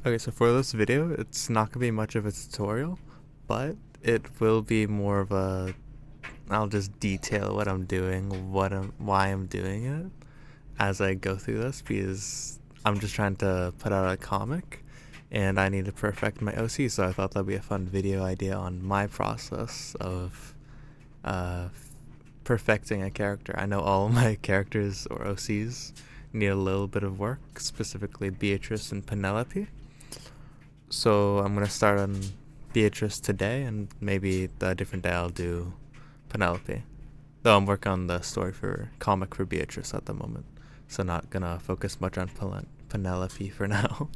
Okay, so for this video, it's not gonna be much of a tutorial, but it will be more of a. I'll just detail what I'm doing, why I'm doing it as I go through this because I'm just trying to put out a comic, and I need to perfect my OC. So I thought that'd be a fun video idea on my process of uh, perfecting a character. I know all my characters or OCs need a little bit of work, specifically Beatrice and Penelope. So I'm gonna start on Beatrice today, and maybe a different day I'll do Penelope. Though I'm working on the story for comic for Beatrice at the moment, so not gonna focus much on Penelope for now.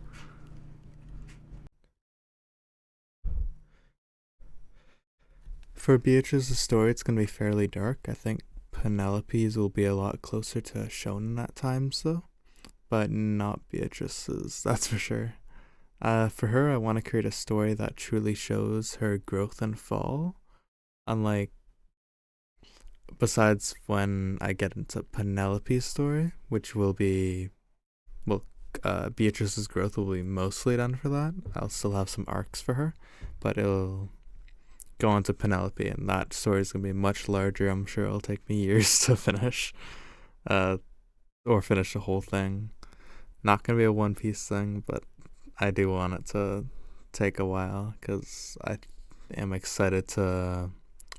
For Beatrice's story, it's gonna be fairly dark. I think Penelope's will be a lot closer to shonen at times, though, but not Beatrice's. That's for sure. For her, I want to create a story that truly shows her growth and fall. Unlike, besides when I get into Penelope's story, which will be, well, Beatrice's growth will be mostly done for that. I'll still have some arcs for her, but it'll go on to Penelope, and that story is going to be much larger. I'm sure it'll take me years to finish, or finish the whole thing. Not going to be a One Piece thing, but I do want it to take a while because I am excited to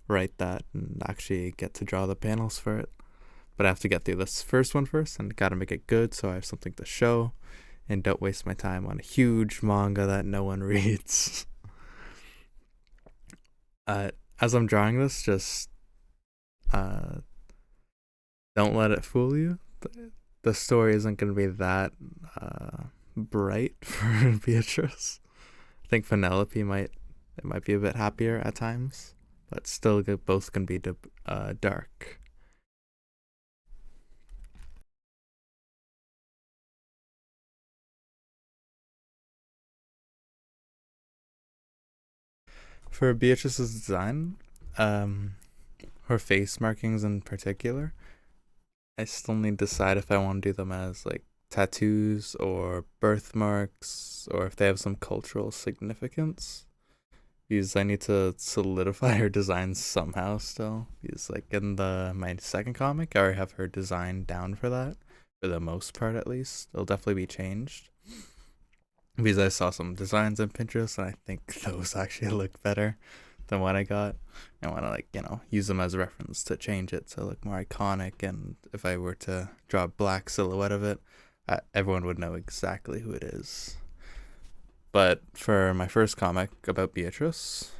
write that and actually get to draw the panels for it. But I have to get through this first one first and gotta make it good so I have something to show and don't waste my time on a huge manga that no one reads. As I'm drawing this, just don't let it fool you. The story isn't going to be that bright for Beatrice. I think Penelope might be a bit happier at times, but still both can be dark. For Beatrice's design, her face markings in particular, I still need to decide if I want to do them as like tattoos or birthmarks or if they have some cultural significance. Because I need to solidify her design somehow still. Because like in my second comic, I already have her design down for that. For the most part at least. It'll definitely be changed. Because I saw some designs on Pinterest and I think those actually look better than what I got. I want to use them as a reference to change it to look more iconic, and if I were to draw a black silhouette of it, everyone would know exactly who it is. But for my first comic about Beatrice,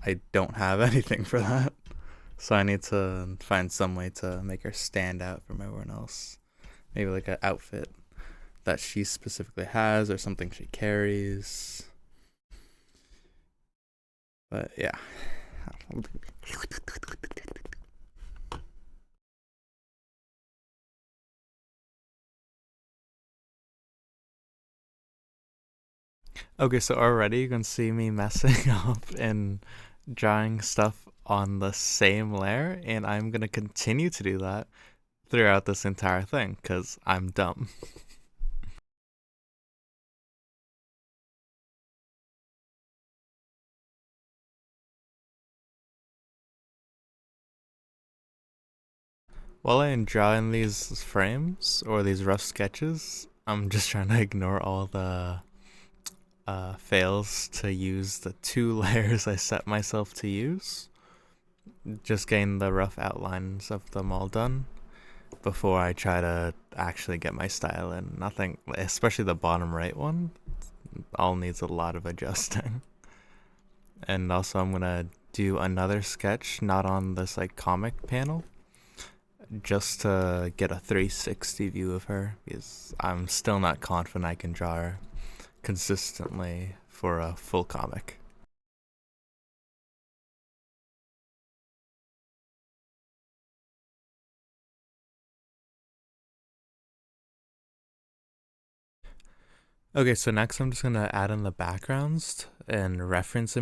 I don't have anything for that. So I need to find some way to make her stand out from everyone else. Maybe like an outfit that she specifically has or something she carries. But yeah. Okay, so already you can see me messing up and drawing stuff on the same layer, and I'm gonna continue to do that throughout this entire thing because I'm dumb. While I'm drawing these frames or these rough sketches, I'm just trying to ignore all the fails to use the 2 layers I set myself to use. Just getting the rough outlines of them all done before I try to actually get my style in. Nothing, especially the bottom right one, all needs a lot of adjusting. And also I'm gonna do another sketch, not on this like comic panel, just to get a 360 view of her, because I'm still not confident I can draw her consistently for a full comic. Okay, so next I'm just gonna add in the backgrounds and reference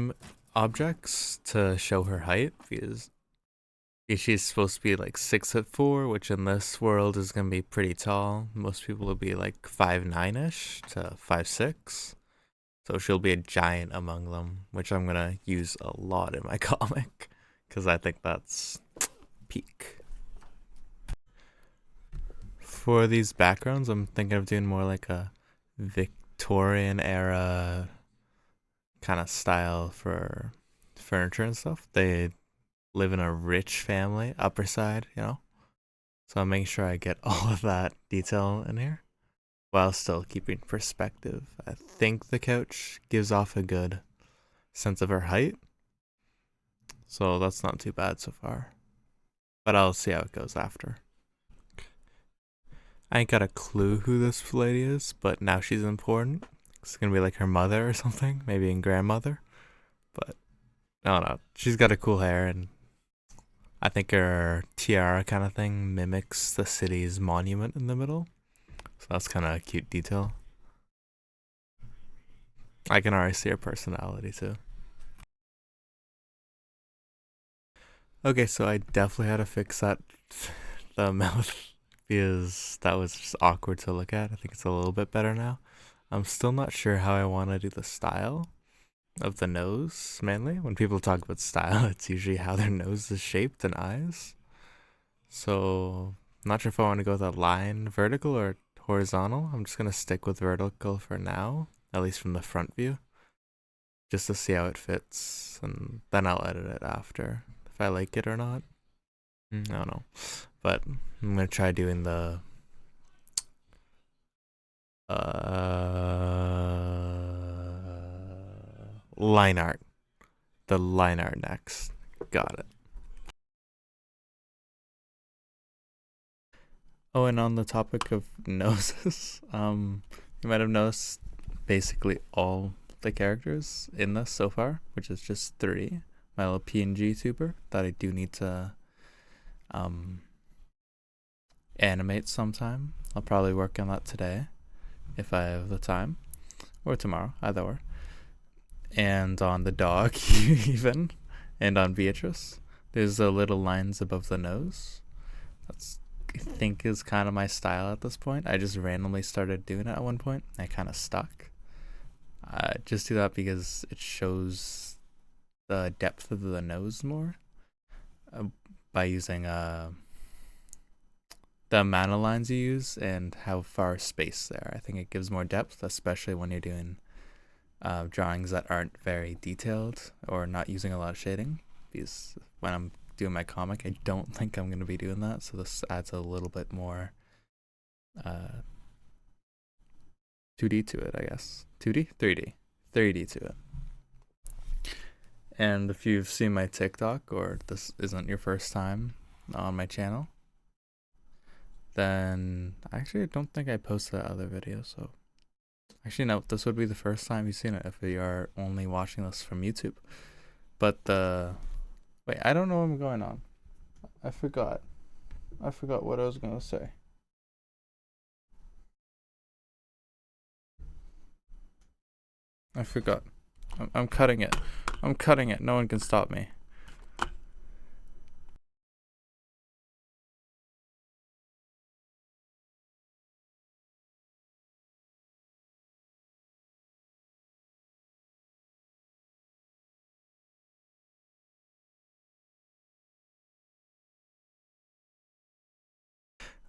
objects to show her height, because she's supposed to be like 6'4", which in this world is gonna be pretty tall. Most people will be like 5'9" ish to 5'6". So she'll be a giant among them, which I'm gonna use a lot in my comic because I think that's peak. For these backgrounds, I'm thinking of doing more like a Victorian era kind of style for furniture and stuff. They live in a rich family, upper side, you know? So I'm making sure I get all of that detail in here while still keeping perspective. I think the couch gives off a good sense of her height. So that's not too bad so far. But I'll see how it goes after. I ain't got a clue who this lady is, but now she's important. It's gonna be like her mother or something, maybe in grandmother. But I don't know. She's got a cool hair, and I think her tiara kind of thing mimics the city's monument in the middle. So that's kind of a cute detail. I can already see her personality too. Okay, so I definitely had to fix that the mouth because that was just awkward to look at. I think it's a little bit better now. I'm still not sure how I want to do the style of the nose mainly. When people talk about style, it's usually how their nose is shaped and eyes. So, I'm not sure if I want to go with a line vertical or horizontal. I'm just going to stick with vertical for now, at least from the front view, just to see how it fits, and then I'll edit it after if I like it or not. I don't know. But I'm going to try doing the line art. The line art next. Got it. Oh, and on the topic of noses, you might have noticed basically all the characters in this so far, which is just 3. My little PNG tuber that I do need to um animate sometime. I'll probably work on that today if I have the time, or tomorrow, either or. And on the dog, even, and on Beatrice, there's the little lines above the nose. That's I think is kind of my style at this point. I just randomly started doing it at one point. I kind of stuck. I just do that because it shows the depth of the nose more uh, by using the amount of lines you use and how far spaced they are. I think it gives more depth, especially when you're doing drawings that aren't very detailed or not using a lot of shading. Because when I'm doing my comic, I don't think I'm going to be doing that. So this adds a little bit more 2D to it, I guess. 2D? 3D. 3D to it. And if you've seen my TikTok or this isn't your first time on my channel, then actually I don't think I posted that other video. So actually, no, this would be the first time you've seen it if you are only watching this from YouTube. But wait, I don't know what I'm going on. I forgot what I was gonna say. I forgot. I'm cutting it. I'm cutting it. No one can stop me.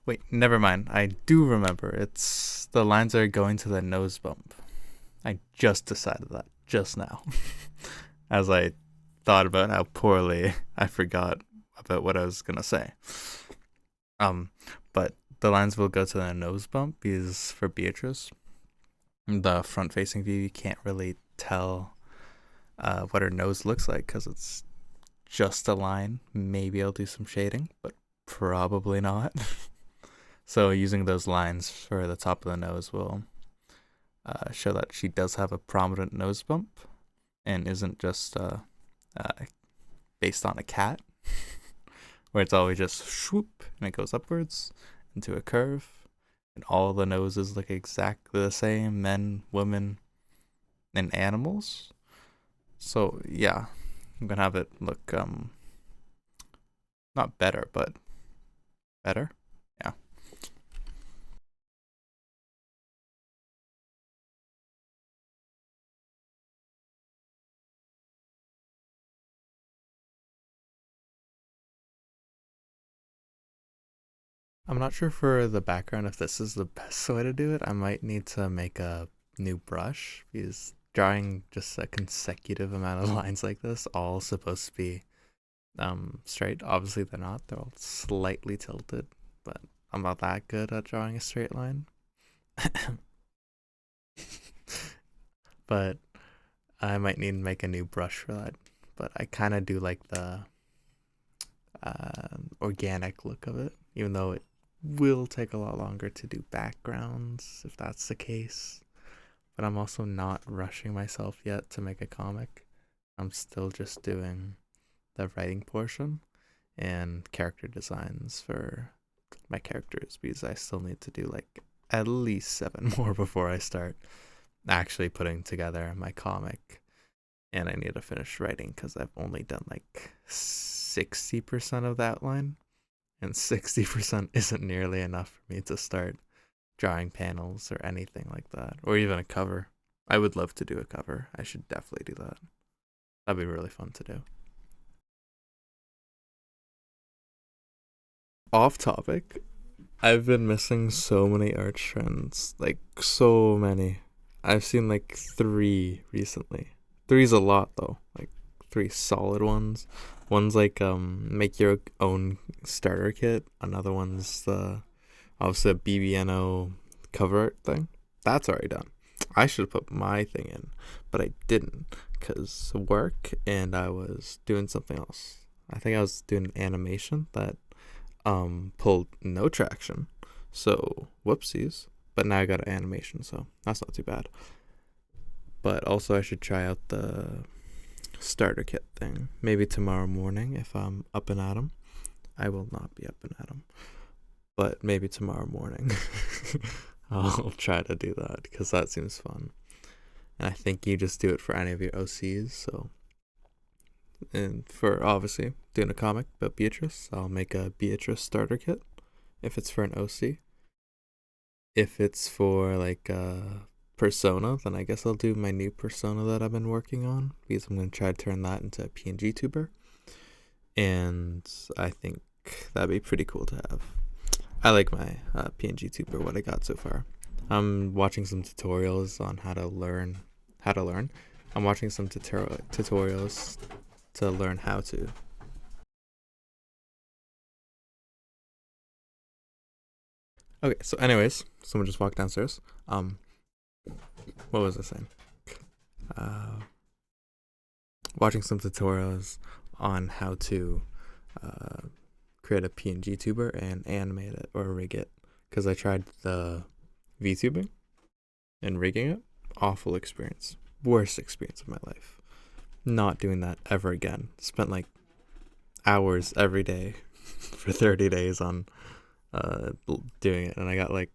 Wait, never mind. I do remember. It's the lines are going to the nose bump. I just decided that just now. As I thought about how poorly I forgot about what I was gonna say. But the lines will go to the nose bump because for Beatrice, the front facing view, you can't really tell what her nose looks like because it's just a line. Maybe I'll do some shading, but probably not. So using those lines for the top of the nose will show that she does have a prominent nose bump and isn't just based on a cat, where it's always just swoop and it goes upwards into a curve, and all the noses look exactly the same, men, women, and animals. So yeah, I'm gonna have it look not better, but better. Yeah. I'm not sure for the background if this is the best way to do it. I might need to make a new brush because drawing just a consecutive amount of lines like this, all supposed to be straight. Obviously they're not. They're all slightly tilted, but I'm not that good at drawing a straight line. But I might need to make a new brush for that. But I kind of do like the organic look of it, even though it will take a lot longer to do backgrounds if that's the case. But I'm also not rushing myself yet to make a comic. I'm still just doing the writing portion and character designs for my characters because I still need to do like at least 7 more before I start actually putting together my comic. And I need to finish writing because I've only done like 60% of the outline, and 60% isn't nearly enough for me to start drawing panels or anything like that, or even a cover. I would love to do a cover. I should definitely do that. That'd be really fun to do. Off topic, I've been missing so many art trends, like so many. I've seen like 3 recently. Three's a lot though, like 3 solid ones. One's like make your own starter kit. Another one's the obviously a BBNO cover art thing. That's already done. I should have put my thing in, but I didn't because work and I was doing something else. I think I was doing an animation that pulled no traction. So whoopsies. But now I got an animation, so that's not too bad. But also I should try out the starter kit thing. Maybe tomorrow morning if I'm up and at 'em. I will not be up and at 'em. But maybe tomorrow morning I'll try to do that because that seems fun. And I think you just do it for any of your OCs. So, and for obviously doing a comic about Beatrice, I'll make a Beatrice starter kit if it's for an OC. If it's for like a persona, then I guess I'll do my new persona that I've been working on because I'm going to try to turn that into a PNG tuber. And I think that'd be pretty cool to have. I like my PNG tuber, what I got so far. I'm watching some tutorials on how to learn. I'm watching some tutorials to learn how to. Okay, so anyways, someone just walked downstairs. What was I saying? Watching some tutorials on how to create a PNG tuber and animate it or rig it because I tried the VTubing and rigging it. Awful experience. Worst experience of my life. Not doing that ever again. Spent like hours every day for 30 days on doing it, and I got like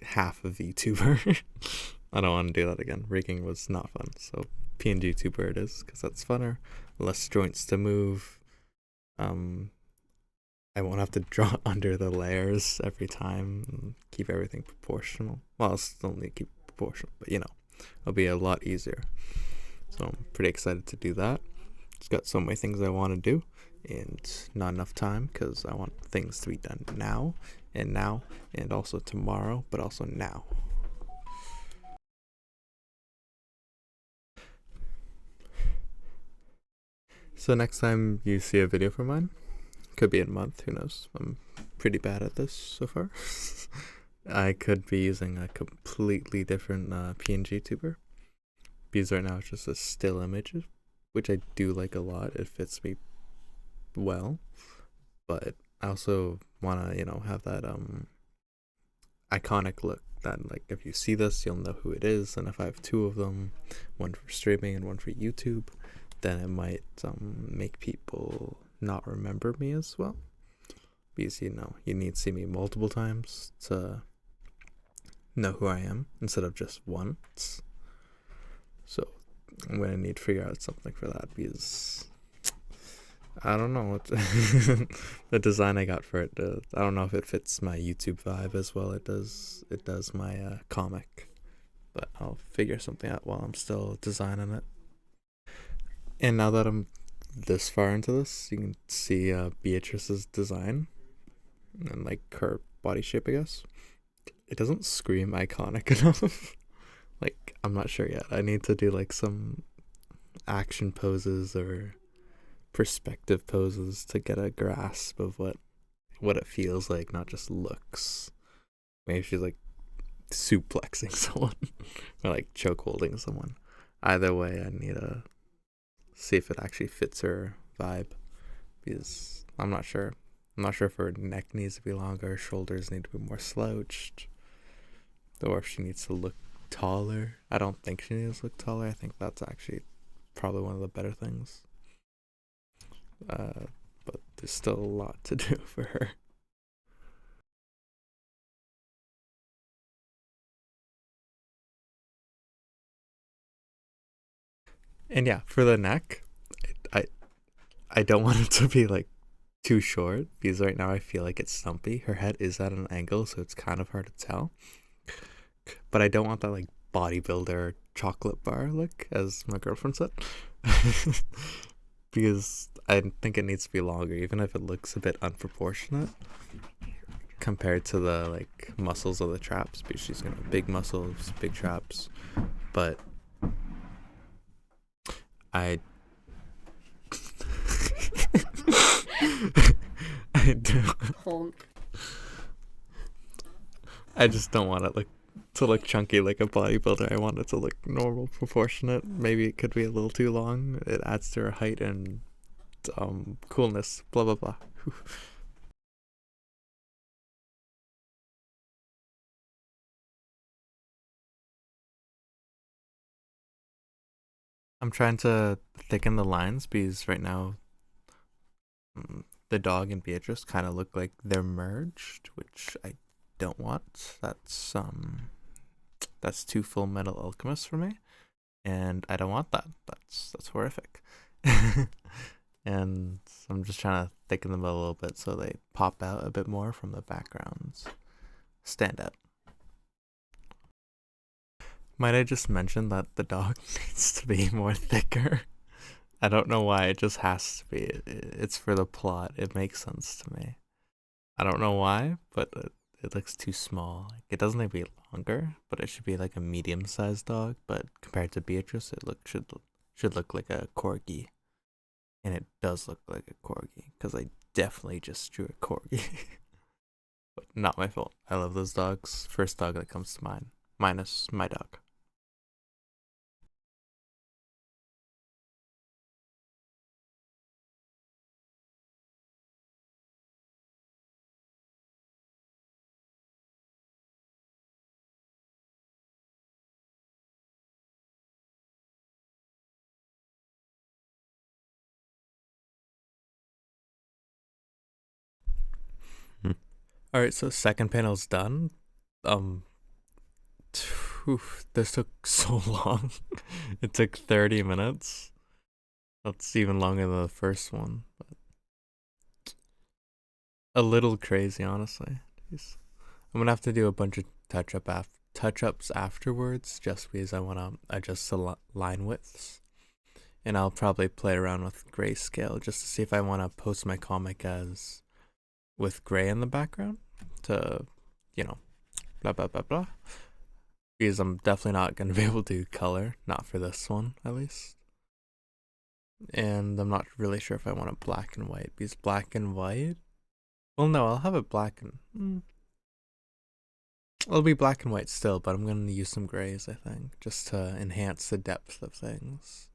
half a VTuber. I don't want to do that again. Rigging was not fun. So PNG tuber it is because that's funner. Less joints to move. I won't have to draw under the layers every time and keep everything proportional. Well, I'll still need to keep proportional, but you know, it'll be a lot easier. So I'm pretty excited to do that. It's got so many things I want to do and not enough time because I want things to be done now and also tomorrow, but also now. So next time you see a video from mine, could be in a month, who knows? I'm pretty bad at this so far. I could be using a completely different PNG tuber because right now it's just a still image, which I do like a lot. It fits me well, but I also want to, have that iconic look that like if you see this you'll know who it is, and if I have 2 of them, one for streaming and one for YouTube, then it might make people not remember me as well because you need to see me multiple times to know who I am instead of just once. So I'm gonna need to figure out something for that because I don't know what the design I got for it. I don't know if it fits my YouTube vibe as well. It does my comic, but I'll figure something out while I'm still designing it. And now that I'm this far into this, you can see Beatrice's design and like her body shape, I guess. It doesn't scream iconic enough. Like, I'm not sure yet. I need to do like some action poses or perspective poses to get a grasp of what it feels like, not just looks. Maybe she's like suplexing someone or like choke holding someone. Either way, I need to see if it actually fits her vibe, because I'm not sure. I'm not sure if her neck needs to be longer, shoulders need to be more slouched, or if she needs to look taller. I don't think she needs to look taller. I think that's actually probably one of the better things. But there's still a lot to do for her. And yeah, for the neck, I I don't want it to be like too short, because right now I feel like it's stumpy. Her head is at an angle, so it's kind of hard to tell. But I don't want that like bodybuilder chocolate bar look, as my girlfriend said. Because I think it needs to be longer, even if it looks a bit unproportionate compared to the like muscles of the traps, because she's gonna have big muscles, big traps. But I I do. Honk. I just don't want it to look chunky like a bodybuilder. I want it to look normal, proportionate. Maybe it could be a little too long. It adds to her height and coolness. Blah blah blah. I'm trying to thicken the lines, because right now the dog and Beatrice kind of look like they're merged, which I don't want. That's too Full Metal Alchemist for me, and I don't want that. That's horrific. And I'm just trying to thicken them a little bit so they pop out a bit more from the backgrounds. Stand out. Might I just mention that the dog needs to be more thicker? I don't know why, it just has to be. It's for the plot. It makes sense to me. I don't know why, but it looks too small. Like, it doesn't need to be longer, but it should be like a medium-sized dog. But compared to Beatrice, it should look like a corgi, and it does look like a corgi, because I definitely just drew a corgi. But not my fault. I love those dogs. First dog that comes to mind, minus my dog. All right, so second panel's done. Um, this took so long. It took 30 minutes. That's even longer than the first one. But a little crazy, honestly. Jeez. I'm gonna have to do a bunch of touch-ups afterwards, just because I wanna adjust the line widths, and I'll probably play around with grayscale just to see if I wanna post my comic as with gray in the background to, blah blah blah blah. Because I'm definitely not gonna be able to do color, not for this one at least. And I'm not really sure if I want it black and white, because black and white. Well, no, I'll have it black and. It'll be black and white still, but I'm gonna use some grays, I think, just to enhance the depth of things.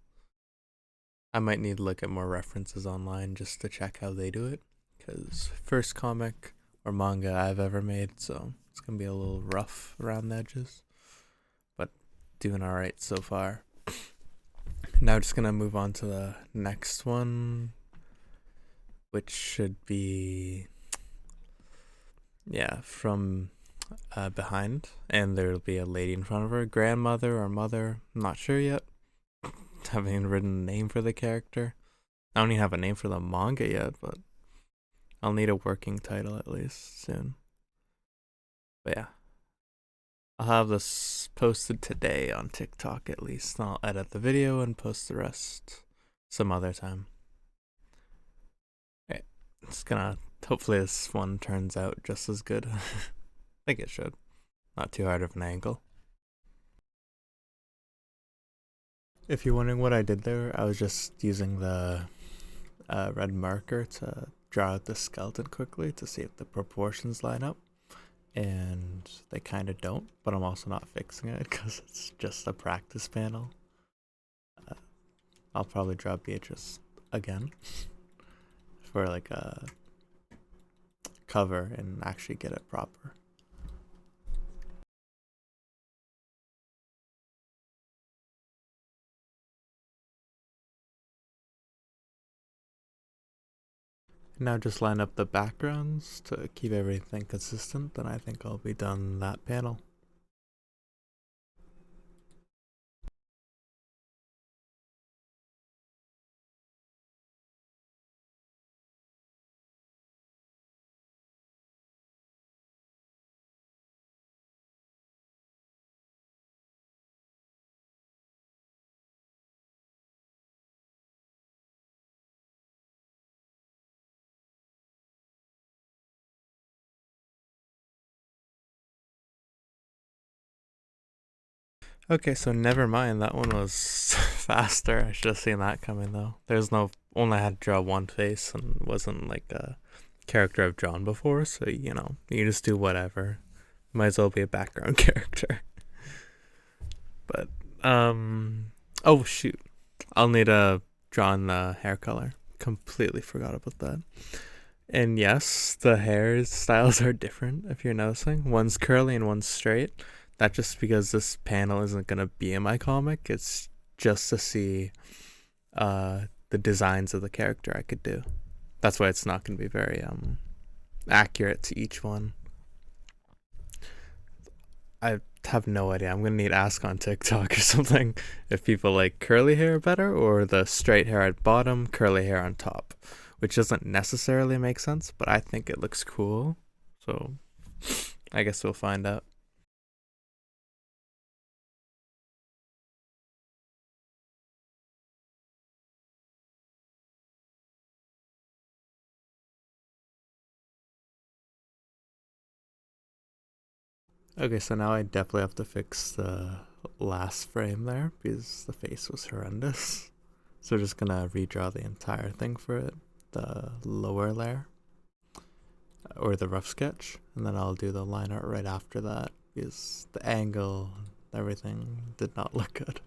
I might need to look at more references online just to check how they do it, because first comic or manga I've ever made, so it's gonna be a little rough around the edges, but doing alright so far. Now just gonna move on to the next one, which should be, from behind, and there'll be a lady in front of her, grandmother or mother, I'm not sure yet. Haven't even written a name for the character. I don't even have a name for the manga yet, but I'll need a working title at least soon. But yeah, I'll have this posted today on TikTok at least. I'll edit the video and post the rest some other time. Okay, just gonna Hopefully this one turns out just as good. I think it should. Not too hard of an angle. If you're wondering what I did there, I was just using the red marker to draw out the skeleton quickly to see if the proportions line up. And they kind of don't, but I'm also not fixing it because it's just a practice panel. I'll probably draw Beatrice again for like a cover and actually get it proper. Now just line up the backgrounds to keep everything consistent, then I think I'll be done that panel. Okay, so never mind. That one was faster. I should have seen that coming though. There's no only had to draw one face and wasn't like a character I've drawn before, so you know, you just do whatever. Might as well be a background character. But oh shoot. I'll need to draw in the hair color. Completely forgot about that. And yes, the hair styles are different if you're noticing. One's curly and one's straight. That's just because this panel isn't gonna be in my comic. It's just to see the designs of the character I could do. That's why it's not gonna be very accurate to each one. I have no idea. I'm gonna need to ask on TikTok or something if people like curly hair better or the straight hair at bottom, curly hair on top, which doesn't necessarily make sense, but I think it looks cool. So I guess we'll find out. Okay, so now I definitely have to fix the last frame there because the face was horrendous. So we're just gonna redraw the entire thing for it, the lower layer or the rough sketch, and then I'll do the line art right after that because the angle, everything did not look good.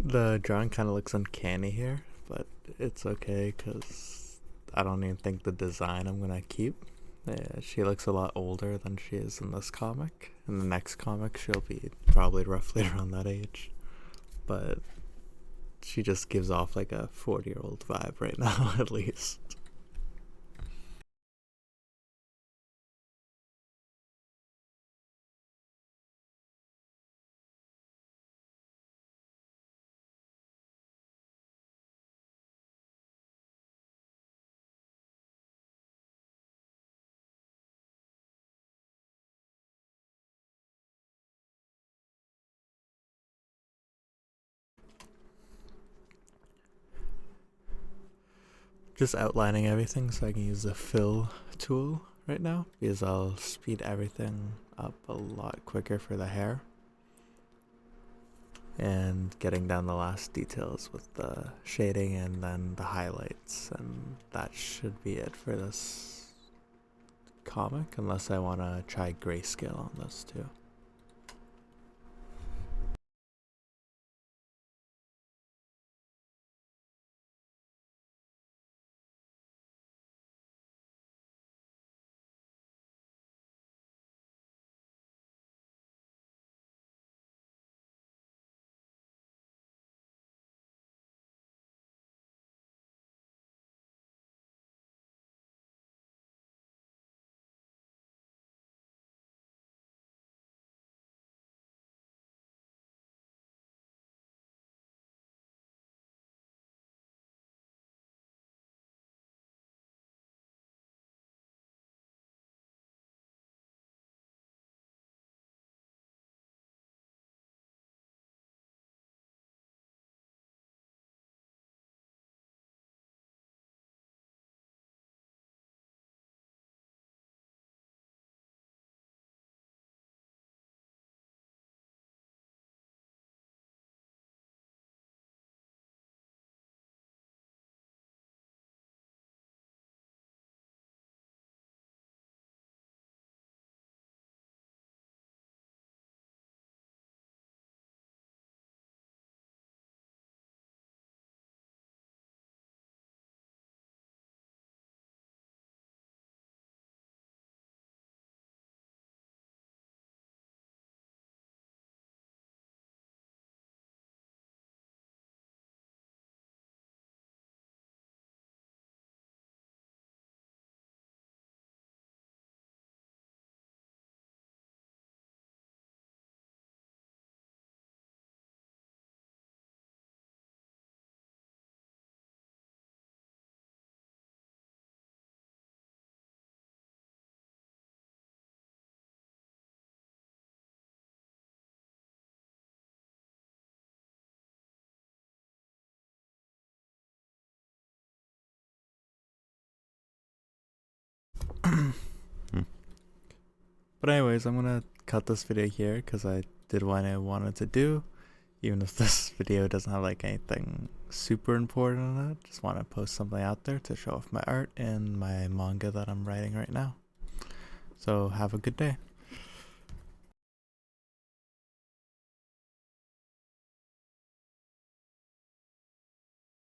The drawing kind of looks uncanny here, but it's okay because I don't even think the design I'm gonna keep. Yeah, she looks a lot older than she is in this comic. In the next comic, she'll be probably roughly around that age, but she just gives off like a 40-year-old vibe right now, at least. just outlining everything so I can use the fill tool right now, because I'll speed everything up a lot quicker for the hair. And getting down the last details with the shading and then the highlights, and that should be it for this comic, unless I want to try grayscale on this too. But anyways, I'm gonna cut this video here because I did what I wanted to do, even if this video doesn't have like anything super important in it. Just want to post something out there to show off my art and my manga that I'm writing right now. So have a good day.